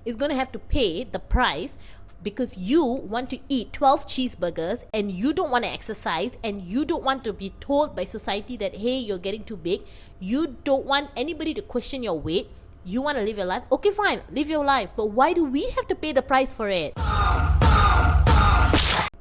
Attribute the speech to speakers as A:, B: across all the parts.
A: is going to have to pay the price because you want to eat 12 cheeseburgers and you don't want to exercise and you don't want to be told by society that, hey, you're getting too big. You don't want anybody to question your weight. You want to live your life. Okay, fine, live your life. But why do we have to pay the price for it?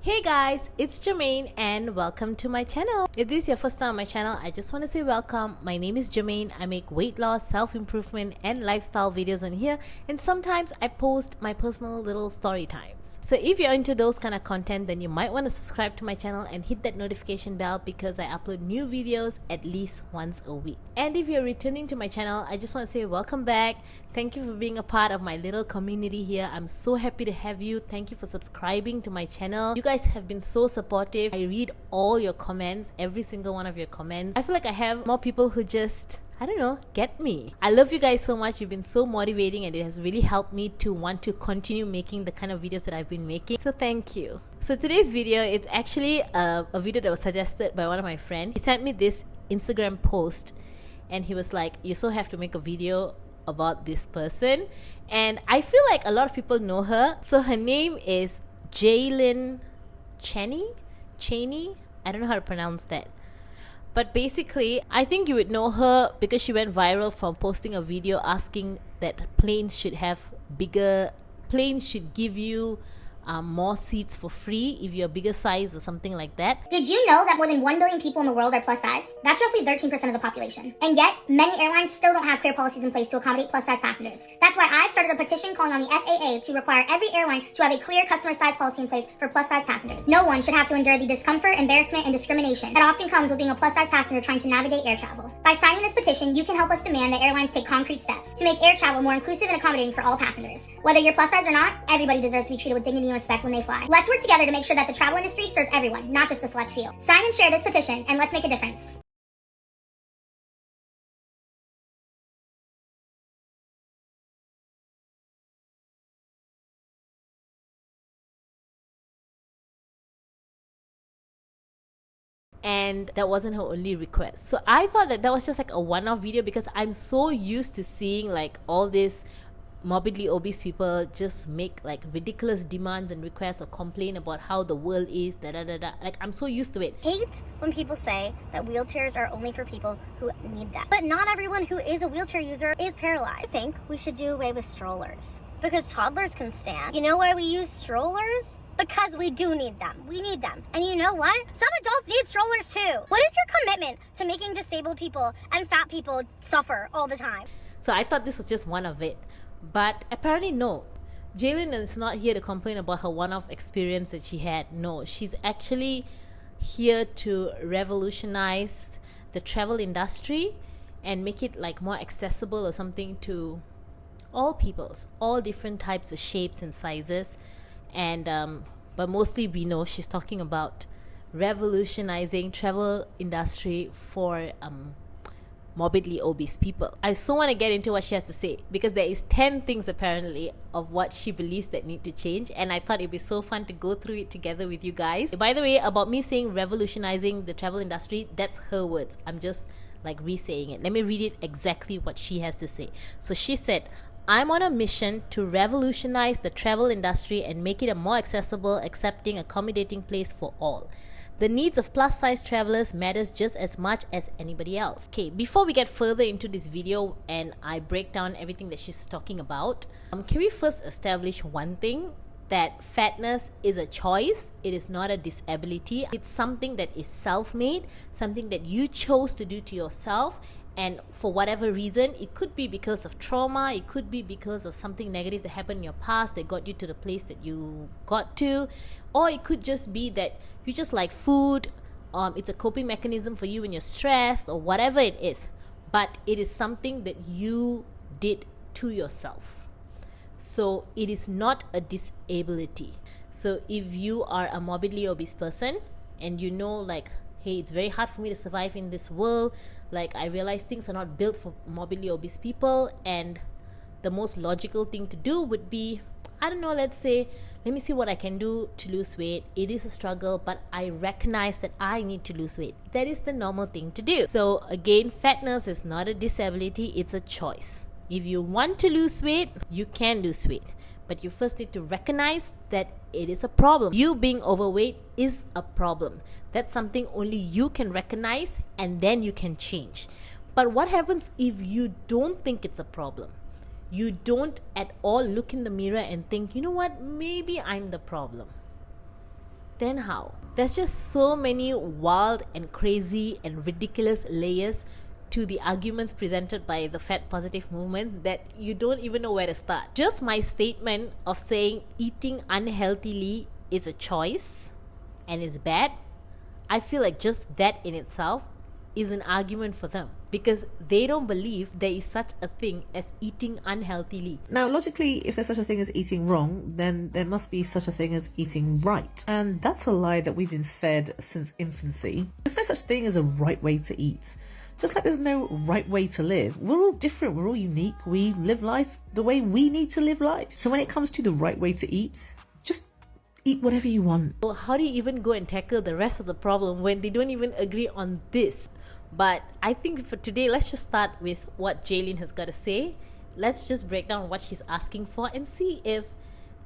A: Hey guys, it's Germaine and welcome to my channel. If this is your first time on my channel, I just want to say welcome. My name is Germaine. I make weight loss, self-improvement and lifestyle videos on here, and sometimes I post my personal little story times. So if you're into those kind of content, then you might want to subscribe to my channel and hit that notification bell because I upload new videos at least once a week. And if you're returning to my channel, I just want to say welcome back. Thank you for being a part of my little community here. I'm so happy to have you. Thank you for subscribing to my channel. You guys have been so supportive. I read all your comments, every single one of your comments. I feel like I have more people who just, I don't know, get me. I love you guys so much. You've been so motivating and it has really helped me to want to continue making the kind of videos that I've been making. So thank you. So today's video, it's actually a video that was suggested by one of my friends. He sent me this Instagram post and he was like, you so have to make a video about this person. And I feel like a lot of people know her. So her name is Germaine. Cheney? I don't know how to pronounce that. But basically, I think you would know her because she went viral from posting a video asking that planes should give you more seats for free if you're a bigger size or something like that.
B: Did you know that more than 1 billion people in the world are plus size? That's roughly 13% of the population. And yet, many airlines still don't have clear policies in place to accommodate plus size passengers. That's why I've started a petition calling on the FAA to require every airline to have a clear customer size policy in place for plus size passengers. No one should have to endure the discomfort, embarrassment, and discrimination that often comes with being a plus size passenger trying to navigate air travel. By signing this petition, you can help us demand that airlines take concrete steps to make air travel more inclusive and accommodating for all passengers. Whether you're plus size or not, everybody deserves to be treated with dignity and respect when they fly. Let's work together to make sure that the travel industry serves everyone, not just a select few. Sign and share this petition, and let's make a difference.
A: And that wasn't her only request. So I thought that was just like a one-off video because I'm so used to seeing like all this morbidly obese people just make like ridiculous demands and requests or complain about how the world is, like I'm so used to it.
C: Hate when people say that wheelchairs are only for people who need them. But not everyone who is a wheelchair user is paralyzed. I think we should do away with strollers because toddlers can stand. You know why we use strollers? Because we do need them. We need them. And you know what? Some adults need strollers too. What is your commitment to making disabled people and fat people suffer all the time?
A: So I thought this was just one of it. But apparently no. Germaine is not here to complain about her one-off experience that she had. No, she's actually here to revolutionize the travel industry and make it like more accessible or something to all peoples, all different types of shapes and sizes. And but mostly we know she's talking about revolutionizing travel industry for morbidly obese people. I so want to get into what she has to say because there is 10 things apparently of what she believes that need to change, and I thought it'd be so fun to go through it together with you guys. By the way, about me saying revolutionizing the travel industry, that's her words. I'm just like re-saying it. Let me read it exactly what she has to say. So she said, I'm on a mission to revolutionize the travel industry and make it a more accessible, accepting, accommodating place for all. The needs of plus-size travelers matters just as much as anybody else. Okay, before we get further into this video and I break down everything that she's talking about, can we first establish one thing? That fatness is a choice. It is not a disability. It's something that is self-made, something that you chose to do to yourself. And for whatever reason, it could be because of trauma, it could be because of something negative that happened in your past that got you to the place that you got to, or it could just be that you just like food, it's a coping mechanism for you when you're stressed or whatever it is. But it is something that you did to yourself. So it is not a disability. So if you are a morbidly obese person and you know like, hey, it's very hard for me to survive in this world, like I realize things are not built for morbidly obese people, and the most logical thing to do would be, I don't know, let's say, let me see what I can do to lose weight. It is a struggle, but I recognize that I need to lose weight. That is the normal thing to do. So again, fatness is not a disability, it's a choice. If you want to lose weight, you can lose weight. But you first need to recognize that it is a problem. You being overweight is a problem. That's something only you can recognize, and then you can change. But what happens if you don't think it's a problem? You don't at all look in the mirror and think, you know what, maybe I'm the problem. Then how? There's just so many wild and crazy and ridiculous layers to the arguments presented by the fat positive movement that you don't even know where to start. Just my statement of saying eating unhealthily is a choice and is bad, I feel like just that in itself is an argument for them, because they don't believe there is such a thing as eating unhealthily.
D: Now, logically, if there's such a thing as eating wrong, then there must be such a thing as eating right. And that's a lie that we've been fed since infancy. There's no such thing as a right way to eat. Just like there's no right way to live. We're all different, we're all unique. We live life the way we need to live life. So when it comes to the right way to eat, just eat whatever you want.
A: So how do you even go and tackle the rest of the problem when they don't even agree on this? But I think for today, let's just start with what Jaylene has got to say. Let's just break down what she's asking for and see if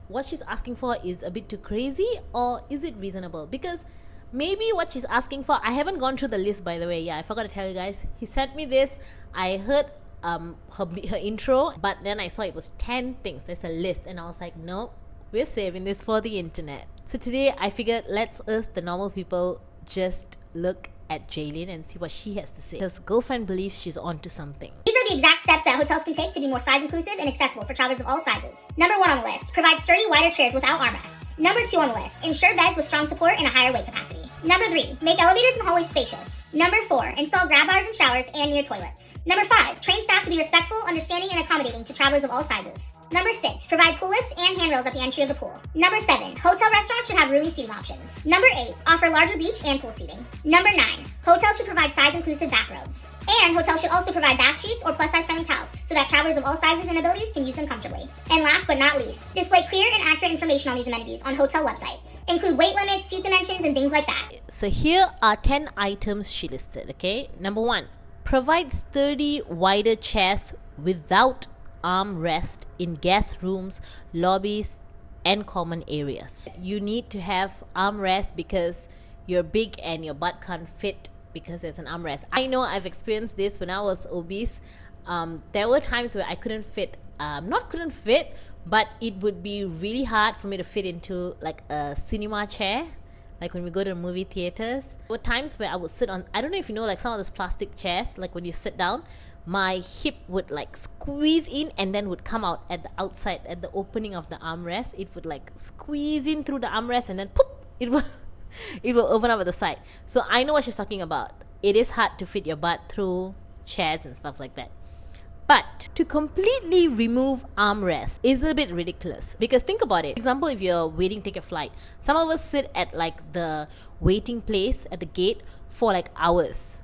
A: what she's asking for is a bit too crazy or is it reasonable. Because maybe what she's asking for, I haven't gone through the list, by the way. Yeah, I forgot to tell you guys. He sent me this. I heard her intro, but then I saw it was 10 things. There's a list, and I was like, no, we're saving this for the internet. So today I figured let's us, the normal people, just look at Jaylene and see what she has to say. Because girlfriend believes she's onto something.
B: These are the exact steps that hotels can take to be more size inclusive and accessible for travelers of all sizes. Number 1 on the list, provide sturdy, wider chairs without armrests. Number 2 on the list, ensure beds with strong support and a higher weight capacity. Number 3, make elevators and hallways spacious. Number 4, install grab bars in showers and near toilets. Number 5, train staff to be respectful, understanding, and accommodating to travelers of all sizes. Number 6, provide pool lifts and handrails at the entry of the pool. Number 7, hotel restaurants should have roomy seating options. Number 8, offer larger beach and pool seating. Number 9, hotels should provide size-inclusive bathrobes. And hotels should also provide bath sheets or plus-size friendly towels so that travelers of all sizes and abilities can use them comfortably. And last but not least, display clear and accurate information on these amenities on hotel websites. Include weight limits, seat dimensions, and things like that.
A: So here are 10 items she listed, okay? Number 1, provide sturdy, wider chairs without armrest in guest rooms, lobbies, and common areas. You need to have armrest because you're big and your butt can't fit because there's an armrest. I know I've experienced this when I was obese. There were times where I couldn't fit, but it would be really hard for me to fit into like a cinema chair. Like when we go to movie theaters, there were times where I would sit on, I don't know if you know, like some of those plastic chairs, like when you sit down, my hip would like squeeze in and then would come out at the outside, at the opening of the armrest. It would like squeeze in through the armrest and then poof, it will open up at the side. So I know what she's talking about. It is hard to fit your butt through chairs and stuff like that. But to completely remove armrest is a bit ridiculous, because think about it. For example, if you're waiting to take a flight, some of us sit at like the waiting place at the gate for like hours.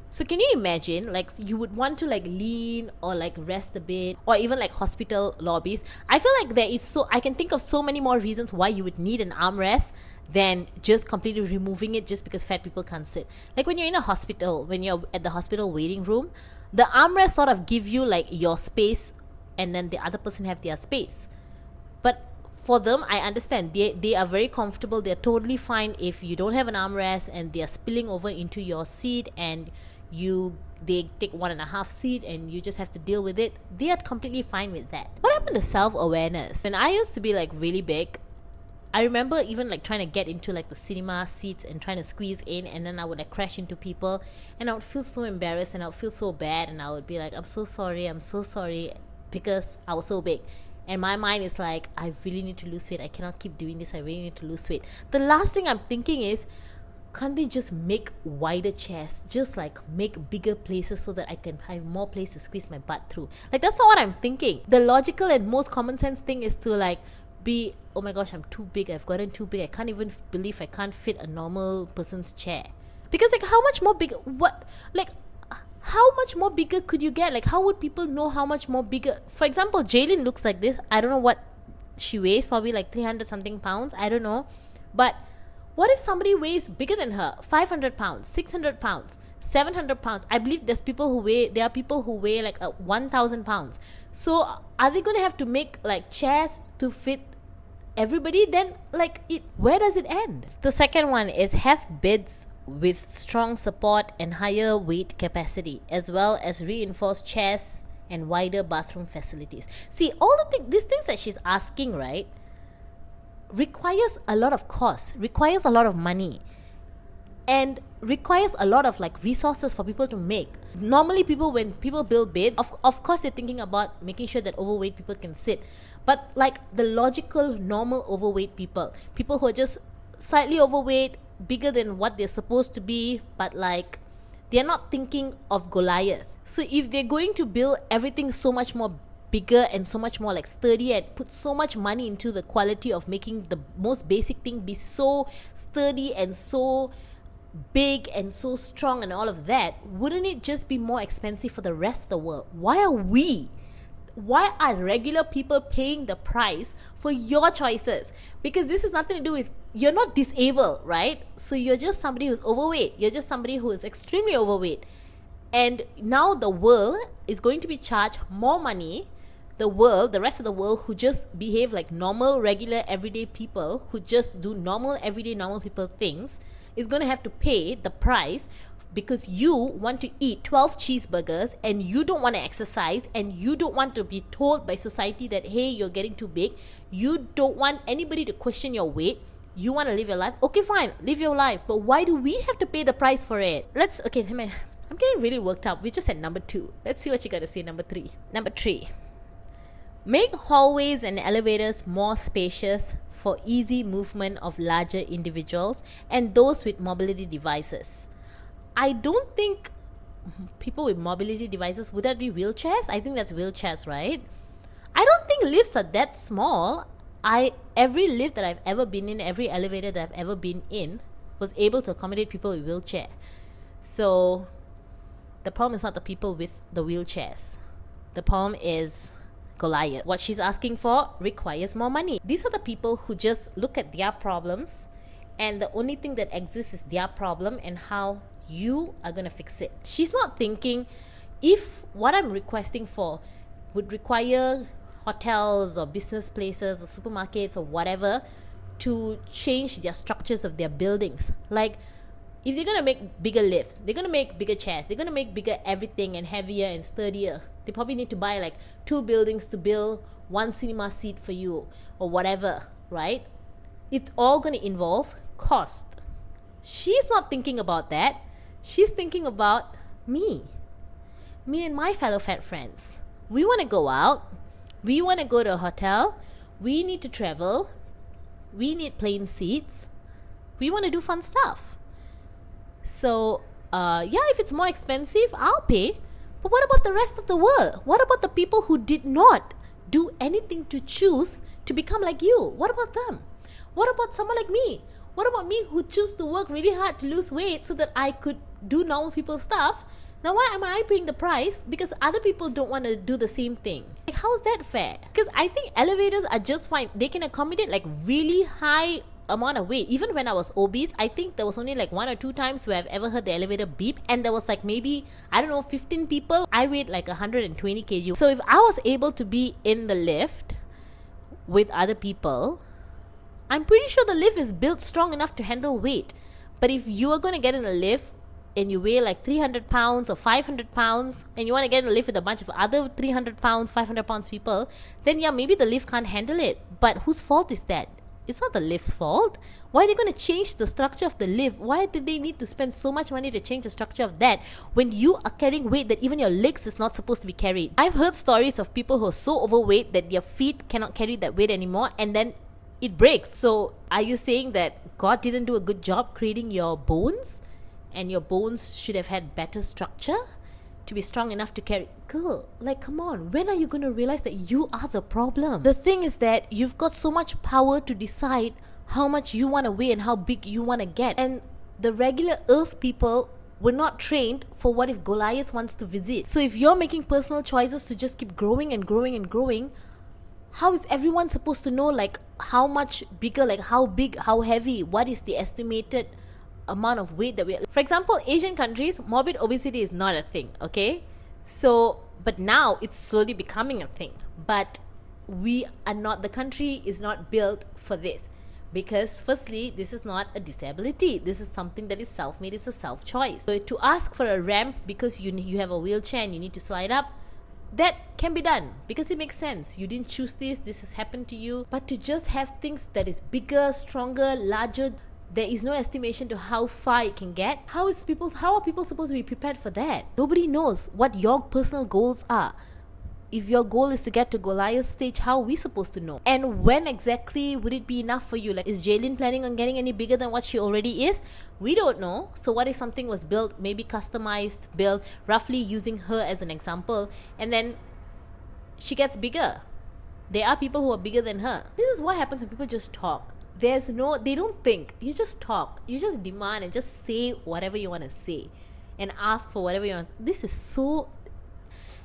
A: So can you imagine, like you would want to like lean or like rest a bit, or even like hospital lobbies. I feel like I can think of so many more reasons why you would need an armrest than just completely removing it just because fat people can't sit. Like when you're in a hospital, when you're at the hospital waiting room, the armrest sort of give you like your space and then the other person have their space. But for them, I understand, they are very comfortable. They're totally fine if you don't have an armrest and they're spilling over into your seat and they take 1.5 seat and you just have to deal with it. They are completely fine with that. What happened to self-awareness? When I used to be like really big, I remember even like trying to get into like the cinema seats and trying to squeeze in, and then I would like crash into people and I would feel so embarrassed and I would feel so bad and I would be like, I'm so sorry because I was so big. And my mind is like, I really need to lose weight. I cannot keep doing this. I really need to lose weight. The last thing I'm thinking is, can't they just make wider chairs? Just like make bigger places so that I can have more place to squeeze my butt through. Like that's not what I'm thinking. The logical and most common sense thing is to like be, oh my gosh, I'm too big. I've gotten too big. I can't even believe I can't fit a normal person's chair. Because like how much more big? How much more bigger could you get? Like how would people know how much more bigger? For example, Jaylene looks like this. I don't know what she weighs. Probably like 300 something pounds. I don't know. But What if somebody weighs bigger than her? 500 pounds, 600 pounds, 700 pounds. I believe there are people who weigh like 1,000 pounds. So are they going to have to make like chairs to fit everybody? Then where does it end? The second one is have bids with strong support and higher weight capacity, as well as reinforced chairs and wider bathroom facilities. See, all these things that she's asking, right, requires a lot of cost, requires a lot of money, and requires a lot of like resources for people to make. Normally when people build bids, of course they're thinking about making sure that overweight people can sit. But like the logical, normal overweight people who are just slightly overweight, bigger than what they're supposed to be, but like they're not thinking of Goliath. So if they're going to build everything so much more bigger and so much more like sturdy and put so much money into the quality of making the most basic thing be so sturdy and so big and so strong and all of that, wouldn't it just be more expensive for the rest of the world? Why are regular people paying the price for your choices? Because this has nothing to do with, you're not disabled, right? So you're just somebody who's overweight. You're just somebody who is extremely overweight. And now the world is going to be charged more money. The rest of the world who just behave like normal, regular, everyday people, who just do normal, everyday, normal people things, is going to have to pay the price because you want to eat 12 cheeseburgers and you don't want to exercise and you don't want to be told by society that, hey, you're getting too big. You don't want anybody to question your weight. You want to live your life. Okay, fine, live your life. But why do we have to pay the price for it? I'm getting really worked up. We just at number 2. Let's see what you got to say, number 3. Number 3. Make hallways and elevators more spacious for easy movement of larger individuals and those with mobility devices. I don't think people with mobility devices, would that be wheelchairs? I think that's wheelchairs, right? I don't think lifts are that small. Every lift that I've ever been in, every elevator that I've ever been in was able to accommodate people with wheelchair. So the problem is not the people with the wheelchairs. The problem is Goliath. What she's asking for requires more money. These are the people who just look at their problems and the only thing that exists is their problem and how you are going to fix it. She's not thinking if what I'm requesting for would require hotels or business places or supermarkets or whatever to change their structures of their buildings. Like, if they're going to make bigger lifts, they're going to make bigger chairs, they're going to make bigger everything and heavier and sturdier, they probably need to buy like 2 buildings to build 1 cinema seat for you or whatever, right? It's all going to involve cost. She's not thinking about that. She's thinking about me and my fellow fat friends. We want to go out. We want to go to a hotel. We need to travel. We need plane seats. We want to do fun stuff. So, if it's more expensive, I'll pay. But what about the rest of the world? What about the people who did not do anything to choose to become like you? What about them? What about someone like me? What about me who chose to work really hard to lose weight so that I could do normal people stuff? Now why am I paying the price? Because other people don't want to do the same thing. Like, how is that fair? Because I think elevators are just fine. They can accommodate like really high amount of weight. Even when I was obese, I think there was only like 1 or 2 times where I've ever heard the elevator beep, and there was like maybe, 15 people. I weighed like 120 kg. So if I was able to be in the lift with other people, I'm pretty sure the lift is built strong enough to handle weight. But if you are going to get in a lift and you weigh like 300 pounds or 500 pounds and you want to get in a lift with a bunch of other 300 pounds, 500 pounds people, then maybe the lift can't handle it. But whose fault is that? It's not the lift's fault. Why are they going to change the structure of the lift? Why did they need to spend so much money to change the structure of that when you are carrying weight that even your legs is not supposed to be carried? I've heard stories of people who are so overweight that their feet cannot carry that weight anymore, and then it breaks. So are you saying that God didn't do a good job creating your bones and your bones should have had better structure to be strong enough to carry? Girl, like, come on, when are you going to realize that you are the problem? The thing is that you've got so much power to decide how much you want to weigh and how big you want to get, and the regular earth people were not trained for what if Goliath wants to visit. So if you're making personal choices to just keep growing and growing and growing, How is everyone supposed to know like how much bigger, like how big, how heavy, what is the estimated amount of weight that we, for example, Asian countries, morbid obesity is not a thing, okay? So, but now it's slowly becoming a thing. But we are not, the country is not built for this. Because firstly, this is not a disability. This is something that is self-made. It's a self-choice. So to ask for a ramp because you have a wheelchair and you need to slide up, that can be done because it makes sense. You didn't choose this. This has happened to you. But to just have things that is bigger, stronger, larger, there is no estimation to how far it can get. How are people supposed to be prepared for that? Nobody knows what your personal goals are. If your goal is to get to Goliath stage, how are we supposed to know? And when exactly would it be enough for you? Like, is Jaylin planning on getting any bigger than what she already is? We don't know. So what if something was built, maybe customized, built, roughly using her as an example, and then she gets bigger? There are people who are bigger than her. This is what happens when people just talk. They don't think. You just talk. You just demand and just say whatever you want to say and ask for whatever you want. This is so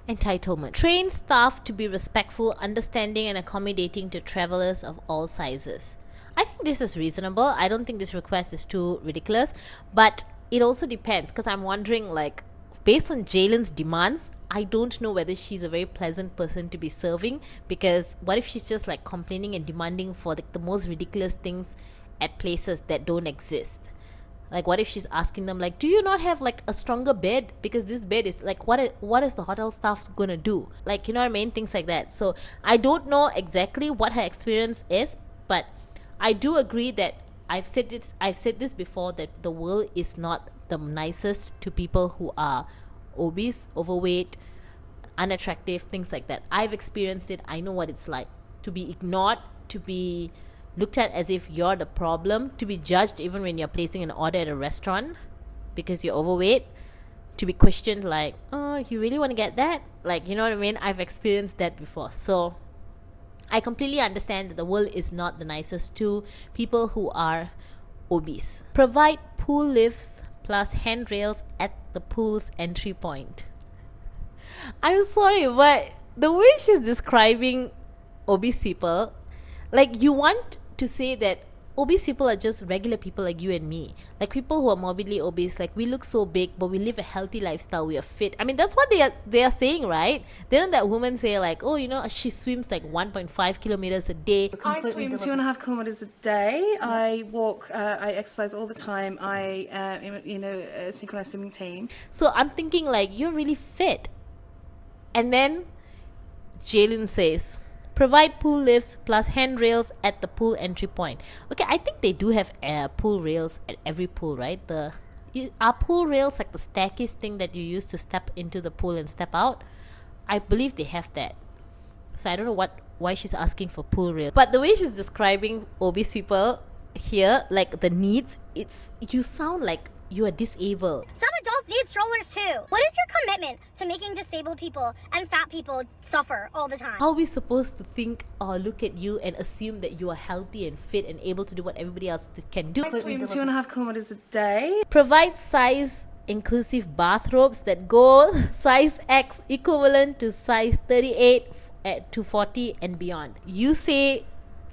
A: entitlement. Train staff to be respectful, understanding and accommodating to travelers of all sizes. I think this is reasonable. I don't think this request is too ridiculous, but it also depends, because I'm wondering, like, based on Jaylin's demands, I don't know whether she's a very pleasant person to be serving, because what if she's just like complaining and demanding for the most ridiculous things at places that don't exist? Like, what if she's asking them, like, do you not have like a stronger bed? Because this bed is like, what is the hotel staff gonna do? Like, you know what I mean? Things like that. So I don't know exactly what her experience is, but I do agree that I've said this before, that the world is not the nicest to people who are obese, overweight, unattractive, things like that. I've experienced it. I know what it's like to be ignored, to be looked at as if you're the problem, to be judged even when you're placing an order at a restaurant because you're overweight, to be questioned like, oh, you really want to get that? Like, you know what I mean? I've experienced that before. So I completely understand that the world is not the nicest to people who are obese. Provide pool lifts plus handrails at the pool's entry point. I'm sorry, but the way she's describing obese people, like, you want to say that obese people are just regular people like you and me. Like, people who are morbidly obese, like, we look so big, but we live a healthy lifestyle, we are fit. I mean, that's what they are saying, right? Didn't that woman say, like, oh, you know, she swims like 1.5 kilometers a day?
E: I swim 2.5 kilometers a day. I walk, I exercise all the time. I am in a synchronized swimming team.
A: So I'm thinking, like, you're really fit. And then Jaylin says, provide pool lifts plus handrails at the pool entry point. Okay, I think they do have pool rails at every pool, right? Are pool rails like the staircase thing that you use to step into the pool and step out? I believe they have that. So I don't know why she's asking for pool rails. But the way she's describing obese people here, like the needs, you sound like you are disabled.
C: Some adults need strollers too. What is your commitment to making disabled people and fat people suffer all the time?
A: How are we supposed to think or look at you and assume that you are healthy and fit and able to do what everybody else can do?
E: I swim 2.5 kilometers a day.
A: Provide size inclusive bathrobes that go size X equivalent to size 38 to 40 and beyond. You say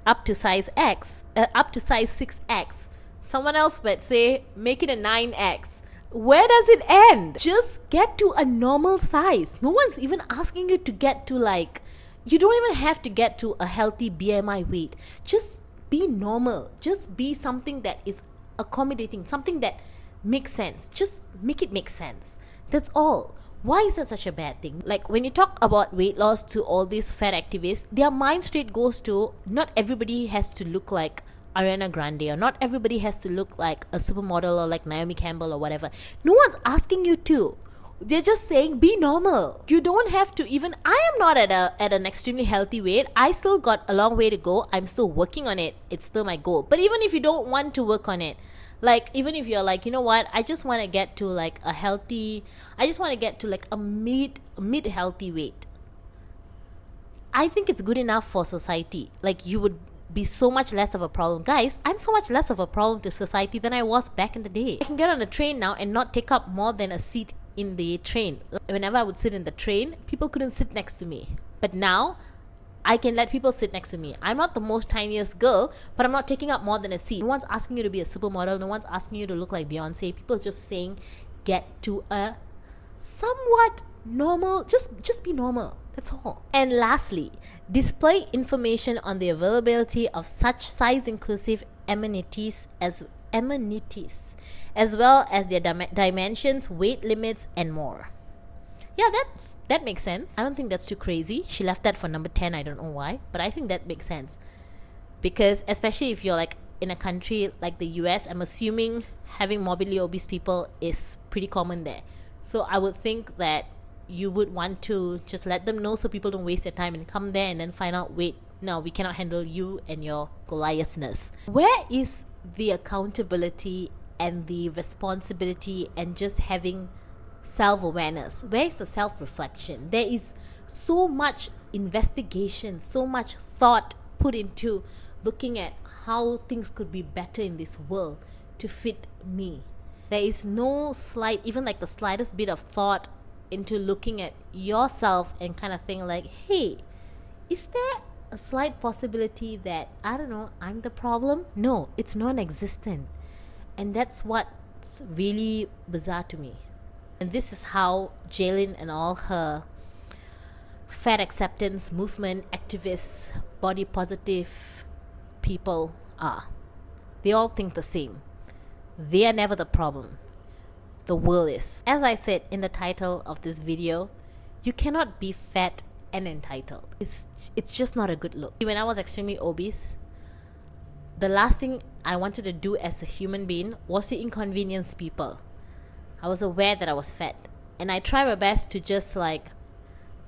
A: up to size X, up to size 6X. Someone else might say, make it a 9X. Where does it end? Just get to a normal size. No one's even asking you to get to, like, you don't even have to get to a healthy BMI weight. Just be normal. Just be something that is accommodating, something that makes sense. Just make it make sense. That's all. Why is that such a bad thing? Like, when you talk about weight loss to all these fat activists, their mind straight goes to, not everybody has to look like Ariana Grande, or not everybody has to look like a supermodel or like Naomi Campbell or whatever. No one's asking you to. They're just saying be normal. You don't have to even. I am not at an extremely healthy weight. I still got a long way to go. I'm still working on it. It's still my goal. But even if you don't want to work on it, like, even if you're like, you know what, I just want to get to like a healthy, I just want to get to like a mid healthy weight, I think it's good enough for society. Like, you would be so much less of a problem. Guys, I'm so much less of a problem to society than I was back in the day. I can get on a train now and not take up more than a seat in the train. Whenever I would sit in the train, people couldn't sit next to me. But now, I can let people sit next to me. I'm not the most tiniest girl, but I'm not taking up more than a seat. No one's asking you to be a supermodel. No one's asking you to look like Beyonce. People are just saying, get to a somewhat normal, just be normal. That's all. And lastly, display information on the availability of such size-inclusive amenities as well as their dimensions, weight limits, and more. Yeah, that makes sense. I don't think that's too crazy. She left that for number 10. I don't know why, but I think that makes sense. Because especially if you're like in a country like the US, I'm assuming having morbidly obese people is pretty common there. So I would think that you would want to just let them know so people don't waste their time and come there and then find out, wait, no, we cannot handle you and your Goliathness. Where is the accountability and the responsibility and just having self-awareness? Where is the self-reflection? There is so much investigation, so much thought put into looking at how things could be better in this world to fit me. There is no slight, even like the slightest bit of thought into looking at yourself and kind of think like, hey, is there a slight possibility that, I don't know, I'm the problem? No, it's non-existent. And that's what's really bizarre to me. And this is how Germaine and all her fat acceptance movement activists, body positive people are. They all think the same. They are never the problem. The world is. As I said in the title of this video, you cannot be fat and entitled. It's just not a good look. When I was extremely obese, the last thing I wanted to do as a human being was to inconvenience people. I was aware that I was fat, and I tried my best to just like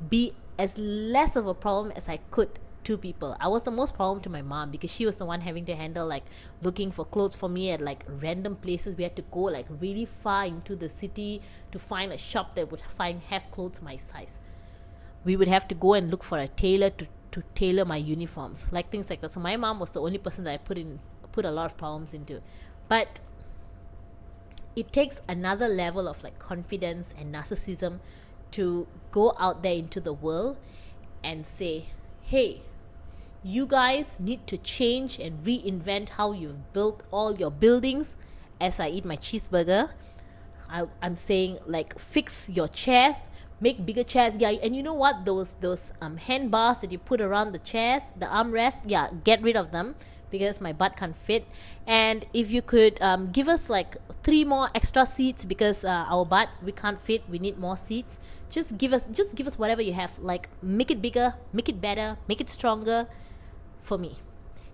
A: be as less of a problem as I could to people. I was the most problem to my mom because she was the one having to handle like looking for clothes for me at like random places. We had to go like really far into the city to find a shop that would have clothes my size. We would have to go and look for a tailor to tailor my uniforms, like things like that. So my mom was the only person that I put a lot of problems into. But it takes another level of like confidence and narcissism to go out there into the world and say, hey, you guys need to change and reinvent how you've built all your buildings. As I eat my cheeseburger, I'm saying like, fix your chairs, make bigger chairs. Yeah, and you know what, those hand bars that you put around the chairs, the armrests, yeah, get rid of them because my butt can't fit. And if you could give us like 3 more extra seats because our butt, we can't fit, we need more seats. Just give us whatever you have. Like, make it bigger, make it better, make it stronger for me.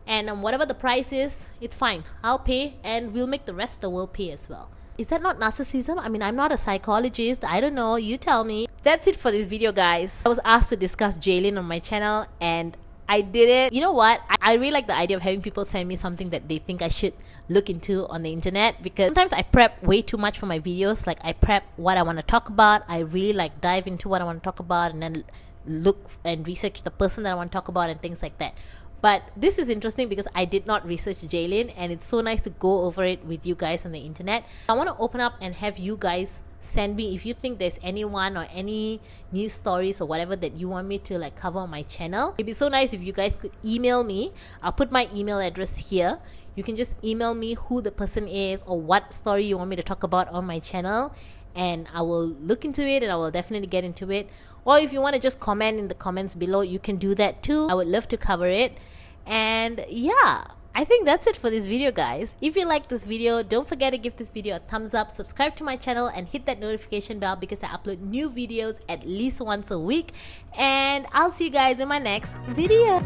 A: And whatever the price is, it's fine. I'll pay, and we'll make the rest of the world pay as well. Is that not narcissism? I mean, I'm not a psychologist. I don't know. You tell me. That's it for this video, guys. I was asked to discuss Germaine on my channel, and I did it. You know what? I really like the idea of having people send me something that they think I should look into on the internet, because sometimes I prep way too much for my videos. Like, I prep what I want to talk about. I really like dive into what I want to talk about and then look and research the person that I want to talk about and things like that. But this is interesting because I did not research Germaine, and it's so nice to go over it with you guys on the internet. I want to open up and have you guys send me if you think there's anyone or any news stories or whatever that you want me to like cover on my channel. It'd be so nice if you guys could email me. I'll put my email address here. You can just email me who the person is or what story you want me to talk about on my channel, and I will look into it and I will definitely get into it. Or if you want to just comment in the comments below, you can do that too. I would love to cover it. And yeah, I think that's it for this video, guys. If you like this video, don't forget to give this video a thumbs up, subscribe to my channel, and hit that notification bell because I upload new videos at least once a week. And I'll see you guys in my next video.